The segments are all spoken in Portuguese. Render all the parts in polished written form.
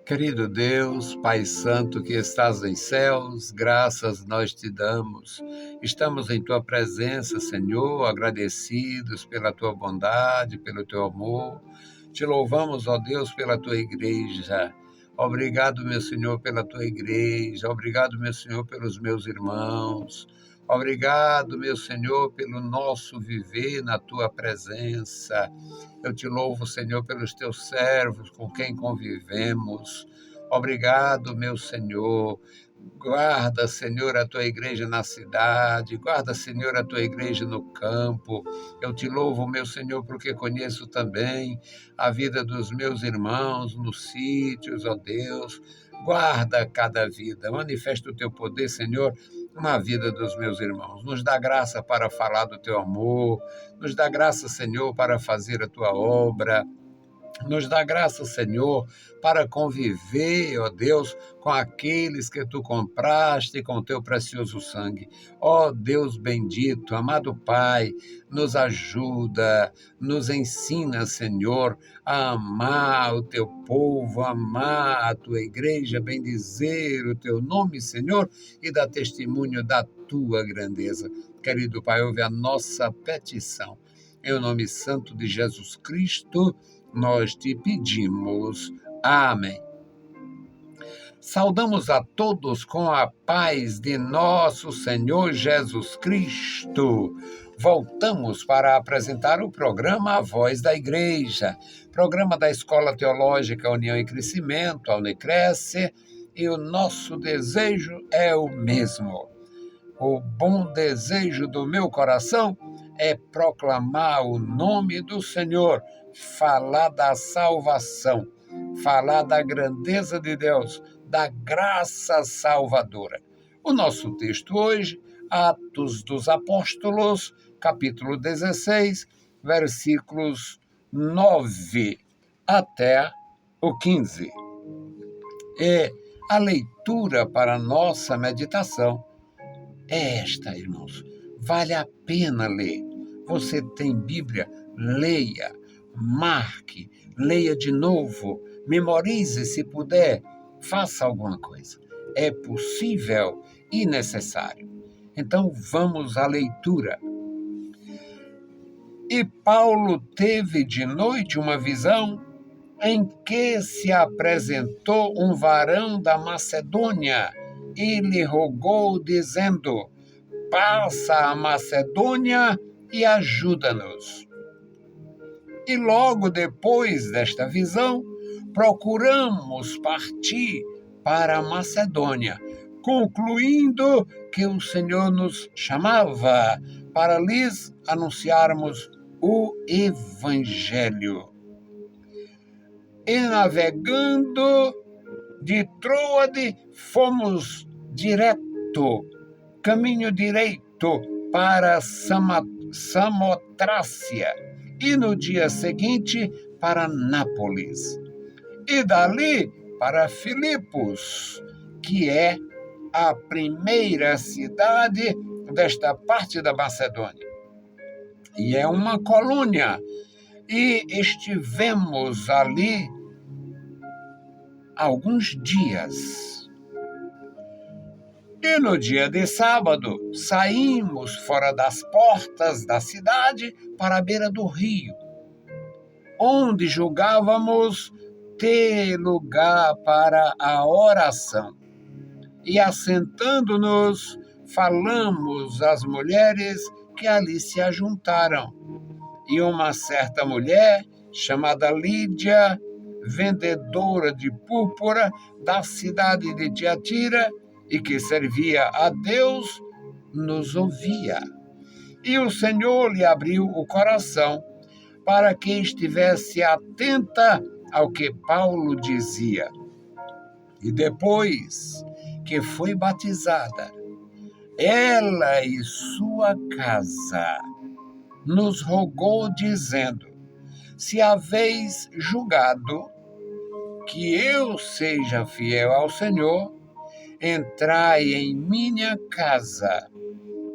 Querido Deus, Pai Santo que estás em céus, graças nós te damos. Estamos em tua presença, Senhor, agradecidos pela tua bondade, pelo teu amor. Te louvamos, ó Deus, pela tua igreja. Obrigado, meu Senhor, pela tua igreja. Obrigado, meu Senhor, pelos meus irmãos. Obrigado, meu Senhor, pelo nosso viver na tua presença. Eu te louvo, Senhor, pelos teus servos com quem convivemos. Obrigado, meu Senhor. Guarda, Senhor, a tua igreja na cidade, guarda, Senhor, a tua igreja no campo. Eu te louvo, meu Senhor, porque conheço também a vida dos meus irmãos nos sítios, ó Deus. Guarda cada vida, manifesta o teu poder, Senhor, na vida dos meus irmãos. Nos dá graça para falar do teu amor, nos dá graça, Senhor, para fazer a tua obra. Nos dá graça, Senhor, para conviver, ó Deus, com aqueles que tu compraste com teu precioso sangue. Ó Deus bendito, amado Pai, nos ajuda, nos ensina, Senhor, a amar o teu povo, a amar a tua igreja, bendizer o teu nome, Senhor, e dar testemunho da tua grandeza. Querido Pai, ouve a nossa petição. Em nome santo de Jesus Cristo, nós te pedimos. Amém. Saudamos a todos com a paz de nosso Senhor Jesus Cristo. Voltamos para apresentar o programa A Voz da Igreja, programa da Escola Teológica União e Crescimento, a Unicresce, e o nosso desejo é o mesmo. O bom desejo do meu coração é proclamar o nome do Senhor, falar da salvação, falar da grandeza de Deus, da graça salvadora. O nosso texto hoje, Atos dos Apóstolos, capítulo 16, versículos 9 até o 15. E a leitura para a nossa meditação é esta, irmãos. Vale a pena ler. Você tem Bíblia? Leia, marque, leia de novo, memorize se puder, faça alguma coisa. É possível e necessário. Então vamos à leitura. E Paulo teve de noite uma visão em que se apresentou um varão da Macedônia e lhe rogou, dizendo: passa a Macedônia e ajuda-nos. E logo depois desta visão, procuramos partir para a Macedônia, concluindo que o Senhor nos chamava para lhes anunciarmos o Evangelho. E navegando de Troade, fomos caminho direito para Samotrácia e no dia seguinte para Nápoles. E dali para Filipos, que é a primeira cidade desta parte da Macedônia. E é uma colônia. E estivemos ali alguns dias. E no dia de sábado, saímos fora das portas da cidade para a beira do rio, onde julgávamos ter lugar para a oração. E assentando-nos, falamos às mulheres que ali se ajuntaram. E uma certa mulher, chamada Lídia, vendedora de púrpura da cidade de Tiatira, e que servia a Deus, nos ouvia. E o Senhor lhe abriu o coração para que estivesse atenta ao que Paulo dizia. E depois que foi batizada, ela e sua casa, nos rogou, dizendo: se haveis julgado que eu seja fiel ao Senhor, entrai em minha casa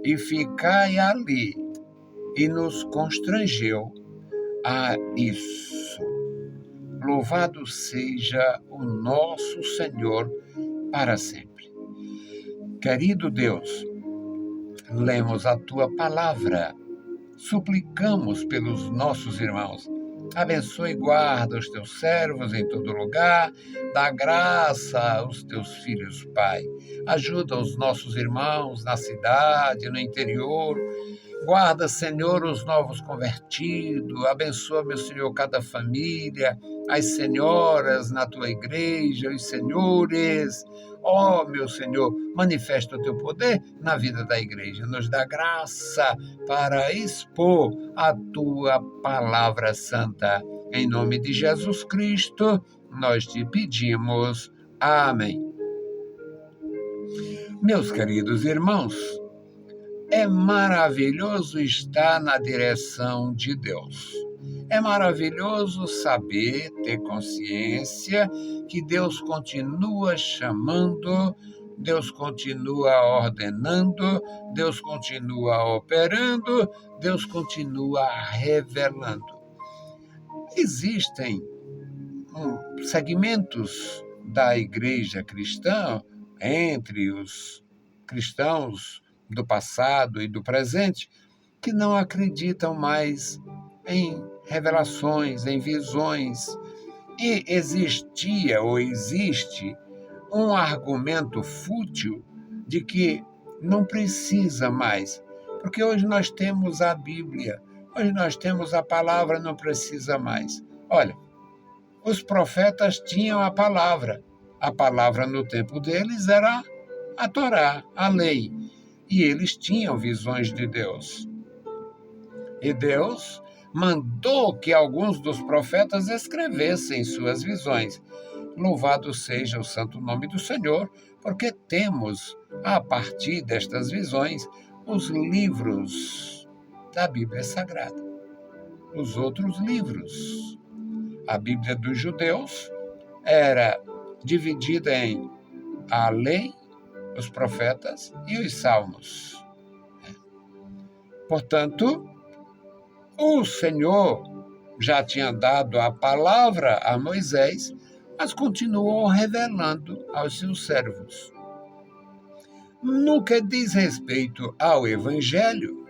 e ficai ali. E nos constrangeu a isso. Louvado seja o nosso Senhor para sempre. Querido Deus, lemos a tua palavra, suplicamos pelos nossos irmãos. Abençoe e guarda os teus servos em todo lugar, dá graça aos teus filhos, Pai. Ajuda os nossos irmãos na cidade, no interior. Guarda, Senhor, os novos convertidos, abençoa, meu Senhor, cada família, as senhoras na tua igreja, os senhores. Ó, meu Senhor, manifesta o teu poder na vida da igreja. Nos dá graça para expor a tua palavra santa. Em nome de Jesus Cristo, nós te pedimos. Amém. Meus queridos irmãos, é maravilhoso estar na direção de Deus. É maravilhoso saber, ter consciência que Deus continua chamando, Deus continua ordenando, Deus continua operando, Deus continua revelando. Existem segmentos da igreja cristã, entre os cristãos do passado e do presente, que não acreditam mais em revelações, em visões. E existia ou existe um argumento fútil de que não precisa mais, porque hoje nós temos a Bíblia, hoje nós temos a palavra, não precisa mais. Olha, os profetas tinham a palavra no tempo deles era a Torá, a lei, e eles tinham visões de Deus. E Deus mandou que alguns dos profetas escrevessem suas visões. Louvado seja o santo nome do Senhor, porque temos, a partir destas visões, os livros da Bíblia Sagrada. Os outros livros. A Bíblia dos judeus era dividida em a lei, os profetas e os salmos. Portanto, o Senhor já tinha dado a palavra a Moisés, mas continuou revelando aos seus servos. No que diz respeito ao Evangelho,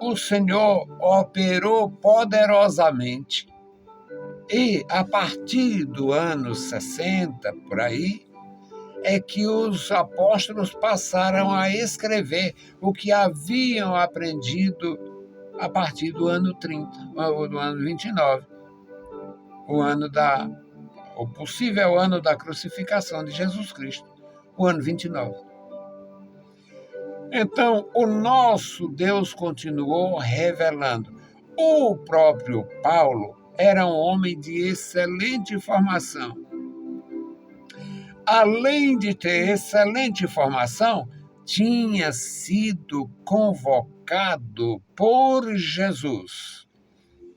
o Senhor operou poderosamente e, a partir do ano 60, por aí, é que os apóstolos passaram a escrever o que haviam aprendido a partir do ano 30, ou do ano 29, o possível ano da crucificação de Jesus Cristo, o ano 29. Então, o nosso Deus continuou revelando. O próprio Paulo era um homem de excelente formação. Além de ter excelente formação, tinha sido convocado por Jesus.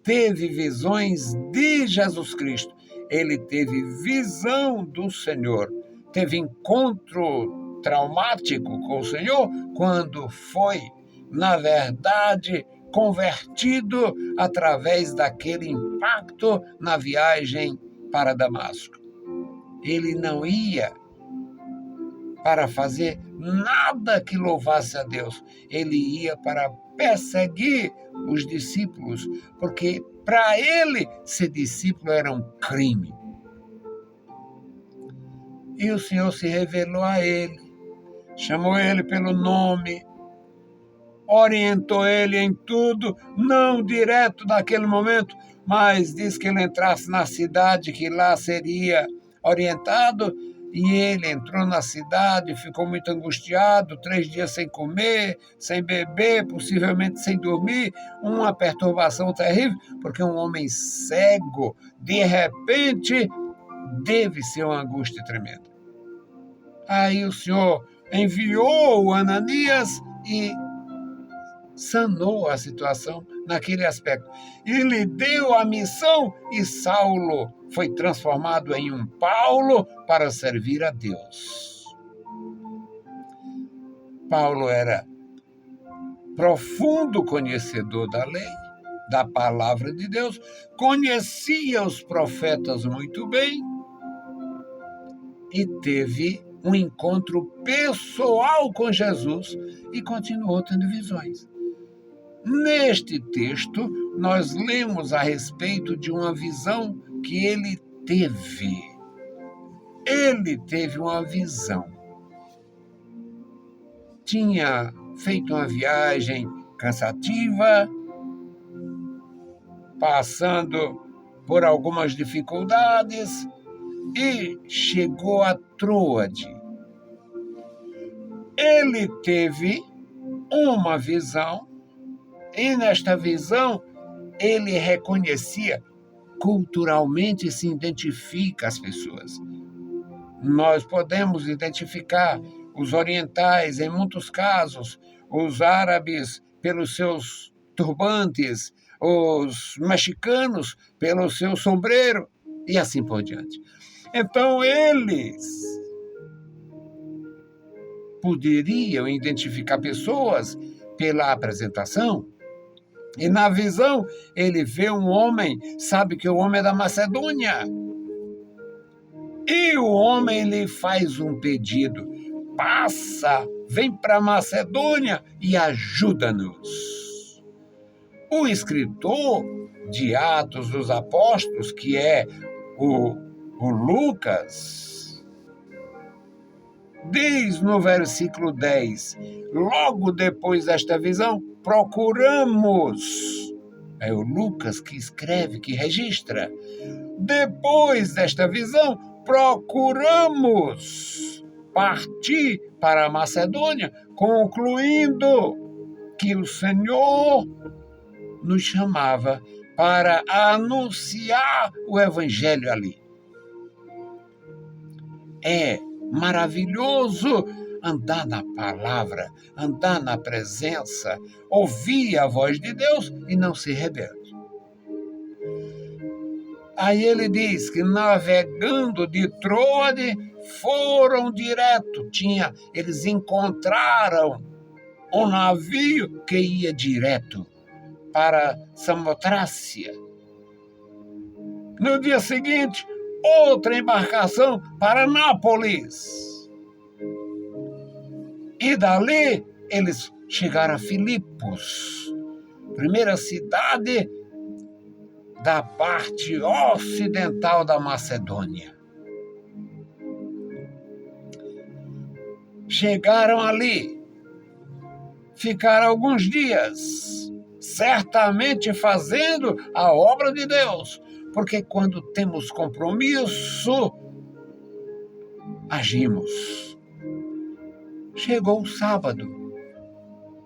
Teve visões de Jesus Cristo. Ele teve visão do Senhor. Teve encontro traumático com o Senhor quando foi, na verdade, convertido através daquele impacto na viagem para Damasco. Ele não ia para fazer nada que louvasse a Deus. Ele ia para perseguir os discípulos, porque para ele ser discípulo era um crime. E o Senhor se revelou a ele, chamou ele pelo nome, orientou ele em tudo, não direto naquele momento, mas disse que ele entrasse na cidade, que lá seria orientado, e ele entrou na cidade, ficou muito angustiado, 3 dias sem comer, sem beber, possivelmente sem dormir, uma perturbação terrível, porque um homem cego, de repente, deve ser uma angústia tremenda. Aí o Senhor enviou o Ananias e sanou a situação naquele aspecto. E lhe deu a missão e Saulo foi transformado em um Paulo para servir a Deus. Paulo era profundo conhecedor da lei, da palavra de Deus, conhecia os profetas muito bem e teve um encontro pessoal com Jesus e continuou tendo visões. Neste texto, nós lemos a respeito de uma visão que ele teve. Ele teve uma visão. Tinha feito uma viagem cansativa, passando por algumas dificuldades e chegou a Troade. Ele teve uma visão e nesta visão ele reconhecia culturalmente, se identifica as pessoas. Nós podemos identificar os orientais, em muitos casos, os árabes pelos seus turbantes, os mexicanos pelo seu sombreiro e assim por diante. Então, eles poderiam identificar pessoas pela apresentação. E na visão, ele vê um homem, sabe que o homem é da Macedônia. E o homem lhe faz um pedido: passa, vem para a Macedônia e ajuda-nos. O escritor de Atos dos Apóstolos, que é o Lucas, diz no versículo 10, logo depois desta visão, procuramos. É o Lucas que escreve, que registra. Depois desta visão, procuramos partir para a Macedônia, concluindo que o Senhor nos chamava para anunciar o evangelho ali. É maravilhoso andar na palavra, andar na presença, ouvir a voz de Deus e não ser rebelde. Aí ele diz que navegando de Troade, foram direto. Eles encontraram um navio que ia direto para Samotrácia. No dia seguinte, outra embarcação para Nápoles. E dali eles chegaram a Filipos, primeira cidade da parte ocidental da Macedônia. Chegaram ali, ficaram alguns dias, certamente fazendo a obra de Deus, porque quando temos compromisso, agimos. Chegou o sábado.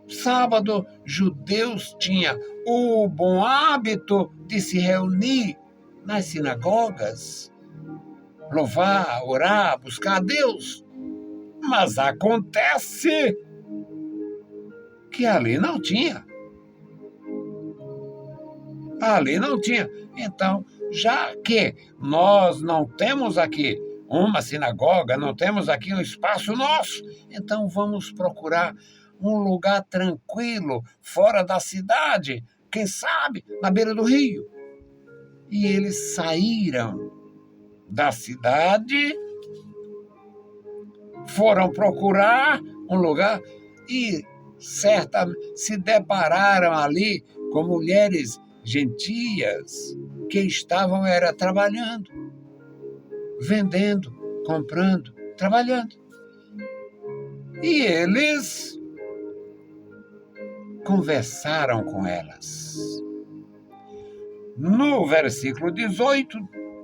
Sábado, judeus tinham o bom hábito de se reunir nas sinagogas, louvar, orar, buscar a Deus. Mas acontece que ali não tinha. Ali não tinha. Então, já que nós não temos aqui uma sinagoga, não temos aqui um espaço nosso, então vamos procurar um lugar tranquilo, fora da cidade, quem sabe, na beira do rio. E eles saíram da cidade, foram procurar um lugar e certamente se depararam ali com mulheres gentias que estavam trabalhando, vendendo, comprando, trabalhando. E eles conversaram com elas. No versículo 18,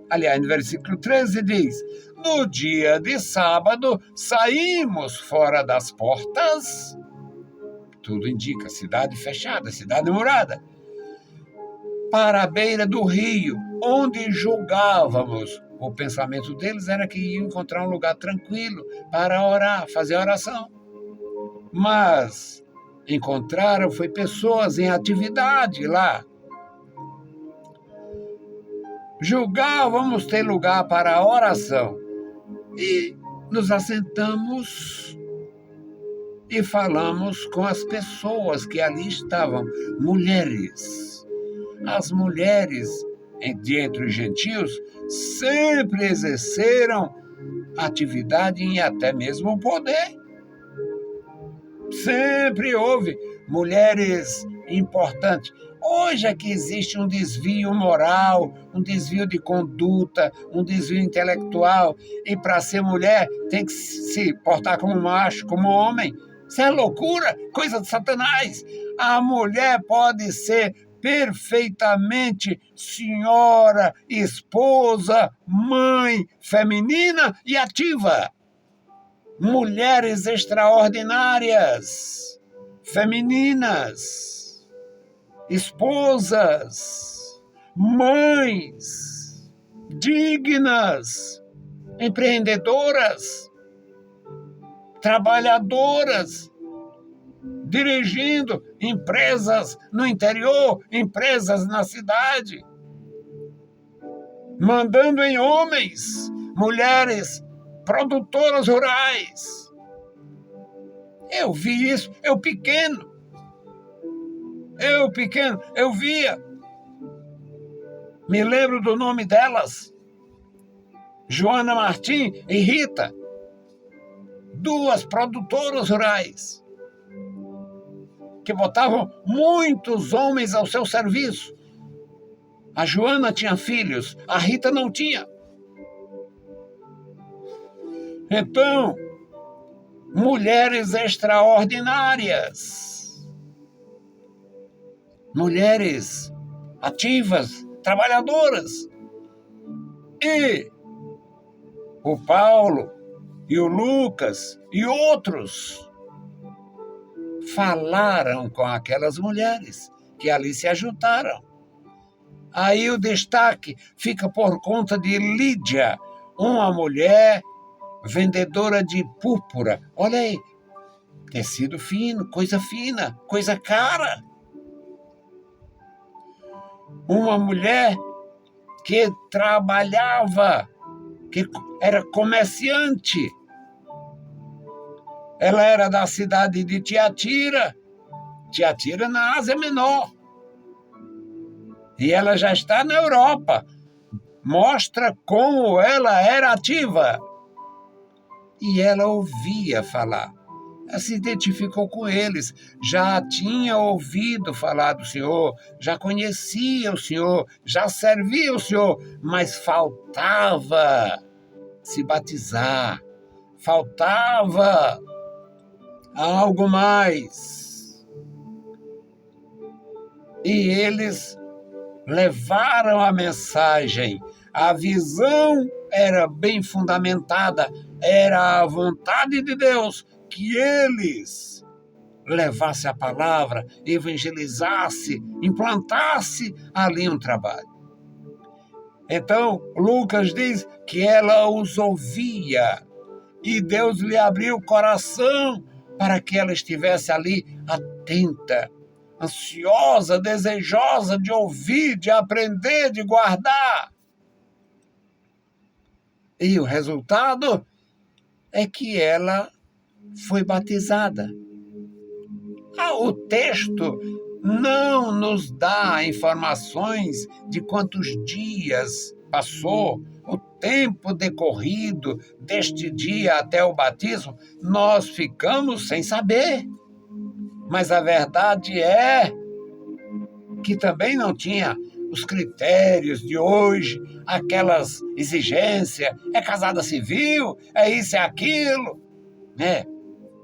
aliás, no versículo 13 diz: no dia de sábado, saímos fora das portas, tudo indica, cidade fechada, cidade murada, para a beira do rio, onde julgávamos. O pensamento deles era que iam encontrar um lugar tranquilo para orar, fazer oração. Mas encontraram foi pessoas em atividade lá. Julgávamos ter lugar para a oração. E nos assentamos e falamos com as pessoas que ali estavam, mulheres. as mulheres de entre os gentios sempre exerceram atividade e até mesmo poder. Sempre houve mulheres importantes. Hoje é que existe um desvio moral, um desvio de conduta, um desvio intelectual. E para ser mulher tem que se portar como macho, como homem. Isso é loucura, coisa de Satanás. A mulher pode ser perfeitamente senhora, esposa, mãe, feminina e ativa. Mulheres extraordinárias, femininas, esposas, mães, dignas, empreendedoras, trabalhadoras, dirigindo empresas no interior, empresas na cidade, mandando em homens, mulheres produtoras rurais. Eu vi isso, eu pequeno, eu via. Me lembro do nome delas, Joana Martim e Rita, duas produtoras rurais, que botavam muitos homens ao seu serviço. A Joana tinha filhos, a Rita não tinha. Então, mulheres extraordinárias, mulheres ativas, trabalhadoras. E o Paulo e o Lucas e outros falaram com aquelas mulheres que ali se ajuntaram. Aí o destaque fica por conta de Lídia, uma mulher vendedora de púrpura. Olha aí, tecido fino, coisa cara. Uma mulher que trabalhava, que era comerciante. Ela era da cidade de Tiatira na Ásia Menor. E ela já está na Europa. Mostra como ela era ativa. E ela ouvia falar. Ela se identificou com eles, já tinha ouvido falar do Senhor, já conhecia o Senhor, já servia o Senhor, mas faltava se batizar, faltava algo mais. E eles levaram a mensagem, a visão era bem fundamentada, era a vontade de Deus que eles levassem a palavra, evangelizasse, implantasse ali um trabalho. Então, Lucas diz que ela os ouvia e Deus lhe abriu o coração para que ela estivesse ali atenta, ansiosa, desejosa de ouvir, de aprender, de guardar. E o resultado é que ela foi batizada. O texto não nos dá informações de quantos dias passou, o tempo decorrido deste dia até o batismo, nós ficamos sem saber. Mas a verdade é que também não tinha os critérios de hoje, aquelas exigências, é casada civil, é isso, é aquilo, né?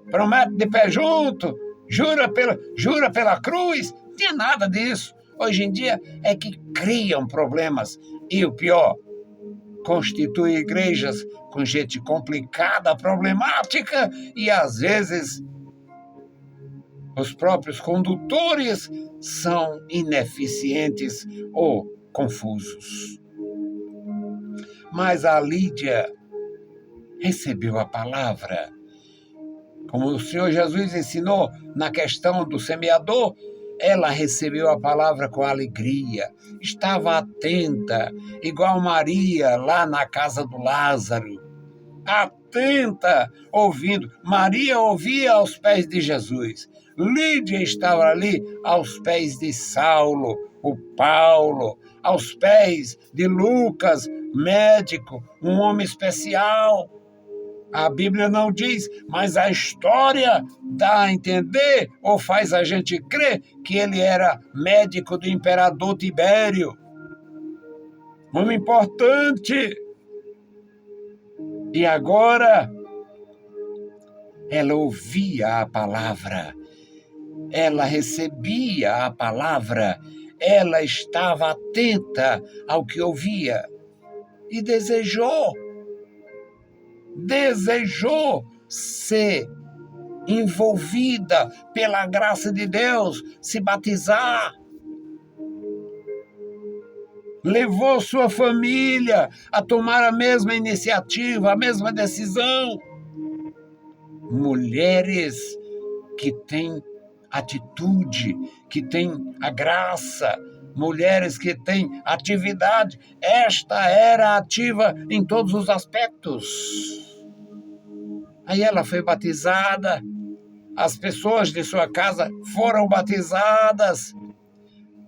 Promete de pé junto, jura pela cruz, não tinha nada disso. Hoje em dia é que criam problemas. E o pior, constitui igrejas com gente complicada, problemática, e às vezes os próprios condutores são ineficientes ou confusos. Mas a Lídia recebeu a palavra. Como o Senhor Jesus ensinou na questão do semeador, ela recebeu a palavra com alegria, estava atenta, igual Maria lá na casa do Lázaro, atenta, ouvindo. Maria ouvia aos pés de Jesus. Lídia estava ali aos pés de Saulo, o Paulo, aos pés de Lucas, médico, um homem especial. A Bíblia não diz, mas a história dá a entender ou faz a gente crer que ele era médico do imperador Tibério. Homem importante. E agora ela ouvia a palavra, ela recebia a palavra, ela estava atenta ao que ouvia e desejou ser envolvida pela graça de Deus, se batizar. Levou sua família a tomar a mesma iniciativa, a mesma decisão. Mulheres que têm atitude, que têm a graça, mulheres que têm atividade. Esta era ativa em todos os aspectos. Aí ela foi batizada, as pessoas de sua casa foram batizadas,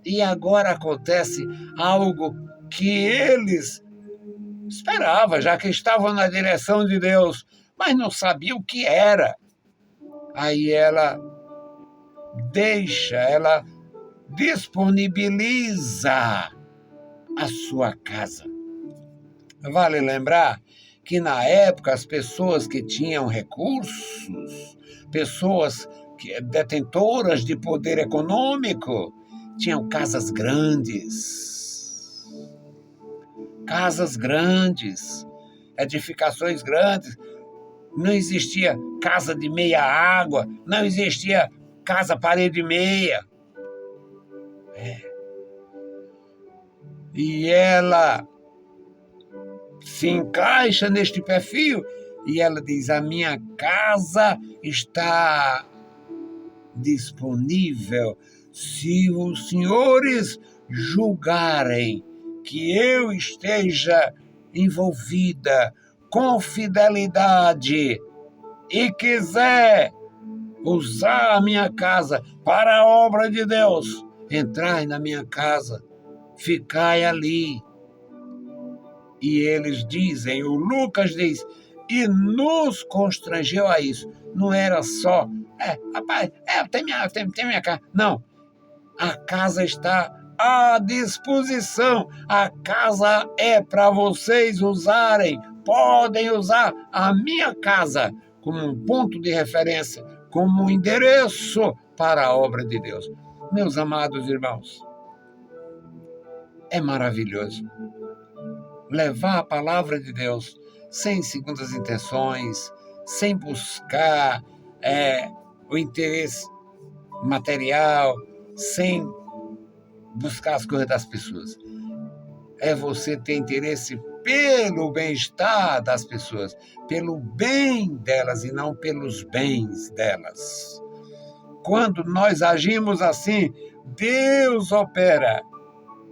e agora acontece algo que eles esperavam, já que estavam na direção de Deus, mas não sabiam o que era. Aí ela disponibiliza a sua casa. Vale lembrar que na época as pessoas que tinham recursos, pessoas detentoras de poder econômico, tinham casas grandes, edificações grandes. Não existia casa de meia água, não existia casa parede meia. E ela se encaixa neste perfil e ela diz: a minha casa está disponível se os senhores julgarem que eu esteja envolvida com fidelidade e quiser usar a minha casa para a obra de Deus, entrai na minha casa, ficai ali. E eles dizem, o Lucas diz, e nos constrangeu a isso. Não era só, tem minha casa. Não, a casa está à disposição. A casa é para vocês usarem. Podem usar a minha casa como um ponto de referência, como um endereço para a obra de Deus. Meus amados irmãos, é maravilhoso levar a palavra de Deus sem segundas intenções, sem buscar o interesse material, sem buscar as coisas das pessoas. É você ter interesse pelo bem-estar das pessoas, pelo bem delas e não pelos bens delas. Quando nós agimos assim, Deus opera.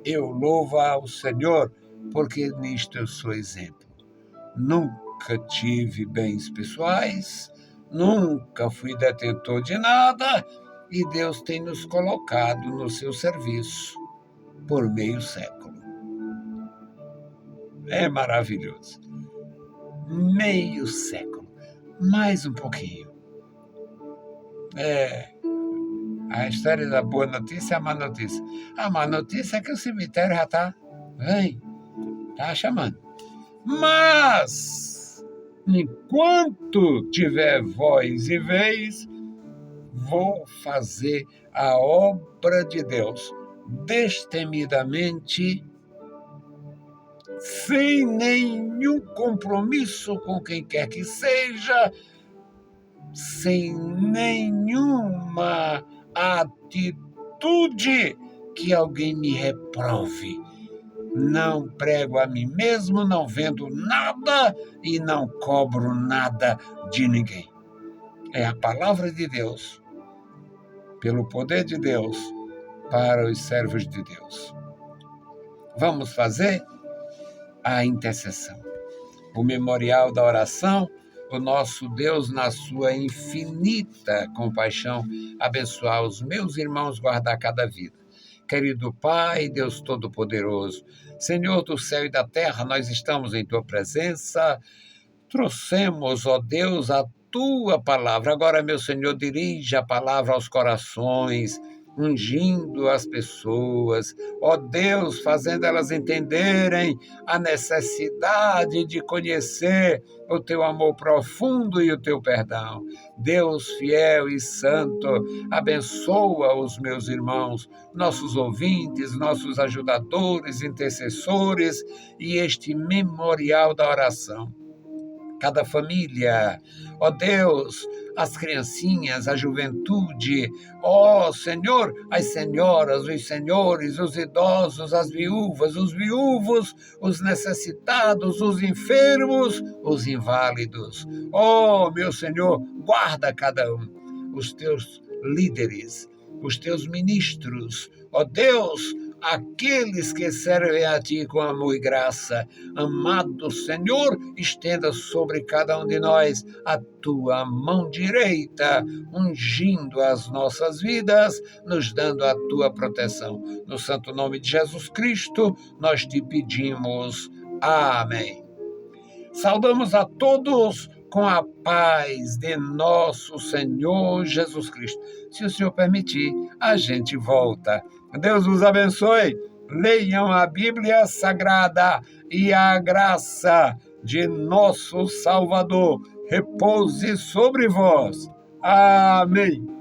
Eu louvo ao Senhor, porque nisto eu sou exemplo. Nunca tive bens pessoais, nunca fui detentor de nada, e Deus tem nos colocado no seu serviço por meio século. É maravilhoso. Meio século, mais um pouquinho. A história da boa notícia é a má notícia. A má notícia é que o cemitério já está chamando. Mas, enquanto tiver voz e vez, vou fazer a obra de Deus destemidamente, sem nenhum compromisso com quem quer que seja, sem nenhuma atitude que alguém me reprove. Não prego a mim mesmo, não vendo nada e não cobro nada de ninguém. É a palavra de Deus, pelo poder de Deus, para os servos de Deus. Vamos fazer a intercessão, o memorial da oração. O nosso Deus, na sua infinita compaixão, abençoar os meus irmãos, guardar cada vida. querido Pai, Deus Todo-Poderoso. Senhor do céu e da terra, nós estamos em Tua presença. Trouxemos, ó Deus, a Tua palavra. Agora, meu Senhor, dirige a palavra aos corações, ungindo as pessoas, ó Deus, fazendo elas entenderem a necessidade de conhecer o Teu amor profundo e o Teu perdão. Deus fiel e santo, abençoa os meus irmãos, nossos ouvintes, nossos ajudadores, intercessores e este memorial da oração. Cada família, ó Deus, as criancinhas, a juventude, ó Senhor, as senhoras, os senhores, os idosos, as viúvas, os viúvos, os necessitados, os enfermos, os inválidos. Ó meu Senhor, guarda cada um, os teus líderes, os teus ministros, ó Deus, aqueles que servem a Ti com amor e graça. Amado Senhor, estenda sobre cada um de nós a Tua mão direita, ungindo as nossas vidas, nos dando a Tua proteção. No santo nome de Jesus Cristo, nós Te pedimos. Amém. Saudamos a todos com a paz de nosso Senhor Jesus Cristo. Se o Senhor permitir, a gente volta. Deus os abençoe. Leiam a Bíblia Sagrada e a graça de nosso Salvador repouse sobre vós. Amém.